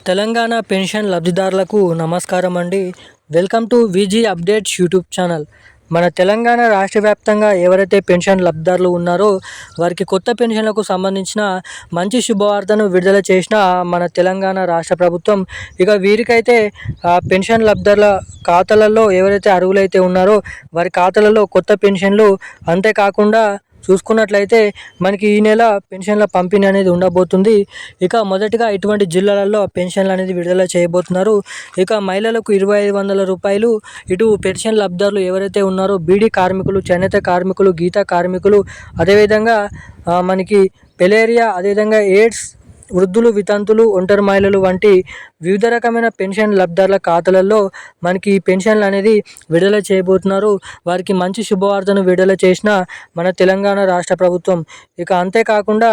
Telangana pension లబ్ధిదారులకు నమస్కారం అండి. Welcome to VG updates YouTube channel. మన తెలంగాణ రాష్ట్ర వ్యాప్తంగా ఎవరైతే పెన్షన్ లబ్ధిదారులు ఉన్నారో వారికి కొత్త పెన్షన్లకు సంబంధించిన మంచి శుభవార్తను విడుదల చేసిన మన తెలంగాణ రాష్ట్ర ప్రభుత్వం. ఇక వీరికైతే పెన్షన్ లబ్ధిదారుల ఖాతాలలో ఎవరైతే అర్హులైతే ఉన్నారో వారి ఖాతాలలో కొత్త పెన్షన్లు, అంతేకాకుండా చూసుకున్నట్లయితే మనకి ఈ నెల పెన్షన్ల పంపిణీ అనేది ఉండబోతుంది. ఇక మొదటిగా ఇటువంటి జిల్లాలలో పెన్షన్లు అనేది విడుదల చేయబోతున్నారు. ఇక మహిళలకు 2500 రూపాయలు, ఇటు పెన్షన్ లబ్ధిదారులు ఎవరైతే ఉన్నారో బీడీ కార్మికులు, చేనేత కార్మికులు, గీత కార్మికులు, అదేవిధంగా మనకి పెలేరియా, అదేవిధంగా ఎయిడ్స్, వృద్ధులు, వితంతులు, ఒంటరి మహిళలు వంటి వివిధ రకమైన పెన్షన్ లబ్ధిదారుల ఖాతాలలో మనకి పెన్షన్లు అనేది విడుదల చేయబోతున్నారు. వారికి మంచి శుభవార్తను విడుదల చేసిన మన తెలంగాణ రాష్ట్ర ప్రభుత్వం. ఇక అంతేకాకుండా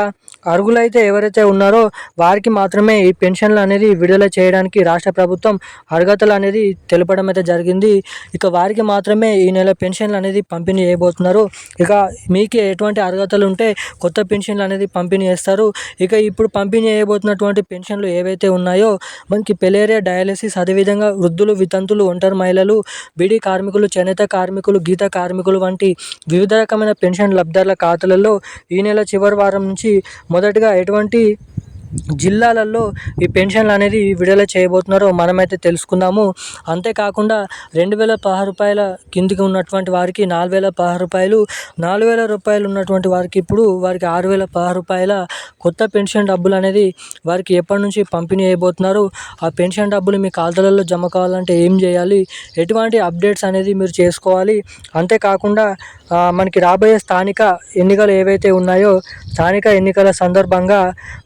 అర్హులైతే ఎవరైతే ఉన్నారో వారికి మాత్రమే ఈ పెన్షన్లు అనేది విడుదల చేయడానికి రాష్ట్ర ప్రభుత్వం అర్హతలు అనేది తెలపడం అయితే జరిగింది. ఇక వారికి మాత్రమే ఈ నెల పెన్షన్లు అనేది పంపిణీ చేయబోతున్నారు. ఇక మీకు ఎటువంటి అర్హతలు ఉంటే కొత్త పెన్షన్లు అనేది పంపిణీ చేస్తారు. ఇక ఇప్పుడు పంపిణీ చేయబోతున్నటువంటి పెన్షన్లు ఏవైతే ఉన్నాయో మనకి పెలేరియా, డయాలసిస్, అదేవిధంగా వృద్ధులు, వితంతులు, ఒంటరి మహిళలు, బీడీ కార్మికులు, చేనేత కార్మికులు, గీత కార్మికులు వంటి వివిధ రకమైన పెన్షన్ లబ్ధిదారుల ఖాతాలలో ఈ నెల చివరి వారం నుంచి మొదటగా ఎటువంటి జిల్లాలలో ఈ పెన్షన్లు అనేది విడుదల చేయబోతున్నారో మనమైతే తెలుసుకుందాము. అంతేకాకుండా 2016 రూపాయల కిందికి ఉన్నటువంటి వారికి 4016 రూపాయలు, 4000 రూపాయలు ఉన్నటువంటి వారికి ఇప్పుడు వారికి 6016 రూపాయల కొత్త పెన్షన్ డబ్బులు అనేది వారికి ఎప్పటి నుంచి పంపిణీ చేయబోతున్నారు. ఆ పెన్షన్ డబ్బులు మీ ఖాతాలలో జమ కావాలంటే ఏం చేయాలి, ఎటువంటి అప్డేట్స్ అనేది మీరు చేసుకోవాలి. అంతేకాకుండా మనకి రాబోయే స్థానిక ఎన్నికలు ఏవైతే ఉన్నాయో స్థానిక ఎన్నికల సందర్భంగా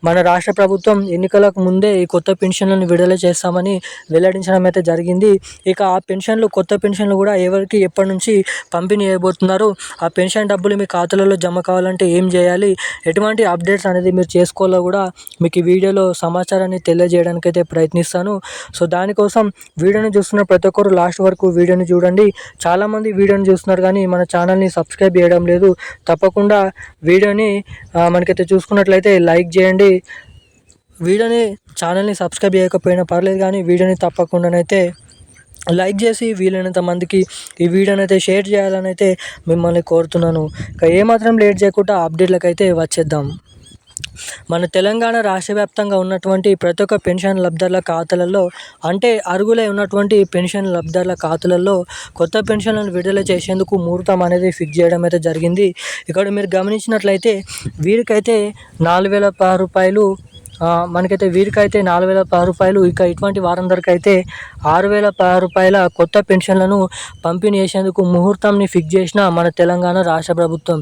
మన రాష్ట్ర ప్రభుత్వం ఎన్నికలకు ముందే ఈ కొత్త పెన్షన్లను విడుదల చేస్తామని వెల్లడించడం అయితే జరిగింది. ఇక ఆ పెన్షన్లు, కొత్త పెన్షన్లు కూడా ఎవరికి ఎప్పటి నుంచి పంపిణీ చేయబోతున్నారు, ఆ పెన్షన్ డబ్బులు మీ ఖాతాలలో జమ కావాలంటే ఏం చేయాలి, ఎటువంటి అప్డేట్స్ అనేది మీరు చేసుకోవాలో కూడా మీకు ఈ వీడియోలో సమాచారాన్ని తెలియజేయడానికి అయితే ప్రయత్నిస్తాను. సో దానికోసం వీడియోని చూస్తున్న ప్రతి ఒక్కరు లాస్ట్ వరకు వీడియోని చూడండి. చాలామంది వీడియోని చూస్తున్నారు కానీ మన ఛానల్ని సబ్స్క్రైబ్ చేయడం లేదు. తప్పకుండా వీడియోని మనకైతే చూసుకున్నట్లయితే లైక్ చేయండి. ఛానల్ని సబ్స్క్రైబ్ చేయకపోయినా పర్లేదు కానీ వీడియోని తప్పకుండానైతే లైక్ చేసి వీలైనంత మందికి ఈ వీడియోని అయితే షేర్ చేయాలని అయితే మిమ్మల్ని కోరుతున్నాను. ఇక ఏమాత్రం లేట్ చేయకుండా అప్డేట్లకు అయితే వచ్చేద్దాం. మన తెలంగాణ రాష్ట్ర వ్యాప్తంగా ఉన్నటువంటి ప్రతి ఒక్క పెన్షన్ లబ్ధిదారుల ఖాతాలలో, అంటే అర్హులై ఉన్నటువంటి పెన్షన్ లబ్ధిదారుల ఖాతాలలో కొత్త పెన్షన్లను విడుదల చేసేందుకు ముహూర్తం అనేది ఫిక్స్ చేయడం అయితే జరిగింది. ఇక్కడ మీరు గమనించినట్లయితే వీరికైతే 4016 రూపాయలు, మనకైతే వీరికైతే 4016 రూపాయలు, ఇక ఇటువంటి వారందరికీ అయితే 6016 రూపాయల కొత్త పెన్షన్లను పంపిణీ చేసేందుకు ముహూర్తంని ఫిక్స్ చేసిన మన తెలంగాణ రాష్ట్ర ప్రభుత్వం.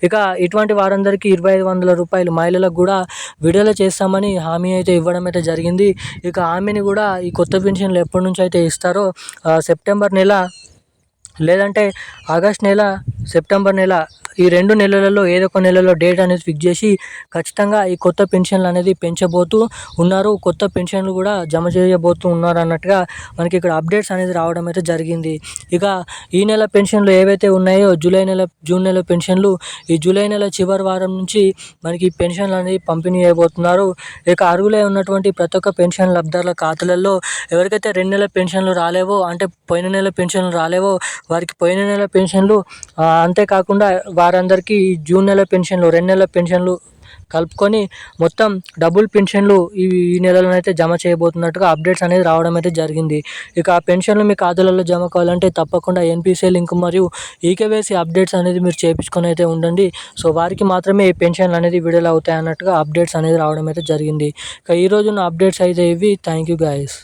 ఇక ఇటువంటి వారందరికీ 2500 రూపాయలు మహిళలకు కూడా విడుదల చేస్తామని హామీ అయితే ఇవ్వడం అయితే జరిగింది. ఇక హామీని కూడా ఈ కొత్త పెన్షన్లు ఎప్పటి నుంచి అయితే ఇస్తారో సెప్టెంబర్ నెల లేదంటే ఆగస్ట్ నెల, సెప్టెంబర్ నెల, ఈ 2 నెలలలో ఏదో ఒక నెలలో డేట్ అనేది ఫిక్స్ చేసి ఖచ్చితంగా ఈ కొత్త పెన్షన్లు అనేది పెంచబోతూ ఉన్నారు. కొత్త పెన్షన్లు కూడా జమ చేయబోతూ ఉన్నారు అన్నట్టుగా మనకి ఇక్కడ అప్డేట్స్ అనేది రావడం అయితే జరిగింది. ఇక ఈ నెల పెన్షన్లు ఏవైతే ఉన్నాయో జూన్ నెల పెన్షన్లు ఈ జూలై నెల చివరి వారం నుంచి మనకి పెన్షన్లు అనేది పంపిణీ చేయబోతున్నారు. ఇక అర్హులై ఉన్నటువంటి ప్రతి ఒక్క పెన్షన్ లబ్ధిదారుల ఖాతాలలో ఎవరికైతే 2 నెలల పెన్షన్లు రాలేవో, అంటే పోయిన నెల పెన్షన్లు రాలేవో వారికి పోయిన నెల పెన్షన్లు, అంతేకాకుండా వారందరికీ జూన్ నెల పెన్షన్లు, 2 నెలల పెన్షన్లు కలుపుకొని మొత్తం డబుల్ పెన్షన్లు ఈ నెలలో అయితే జమ చేయబోతున్నట్టుగా అప్డేట్స్ అనేది రావడం అయితే జరిగింది. ఇక ఆ పెన్షన్లు మీ ఖాతాలలో జమ కావాలంటే తప్పకుండా ఎన్పిసిఐ లింక్ మరియు ఈకేవైసీ అప్డేట్స్ అనేది మీరు చేయించుకొని అయితే ఉండండి. సో వారికి మాత్రమే ఈ పెన్షన్లు అనేది విడుదల అవుతాయి అన్నట్టుగా అప్డేట్స్ అనేది రావడం అయితే జరిగింది. ఇక ఈరోజు నా అప్డేట్స్ అయితే ఇవి. Thank you guys.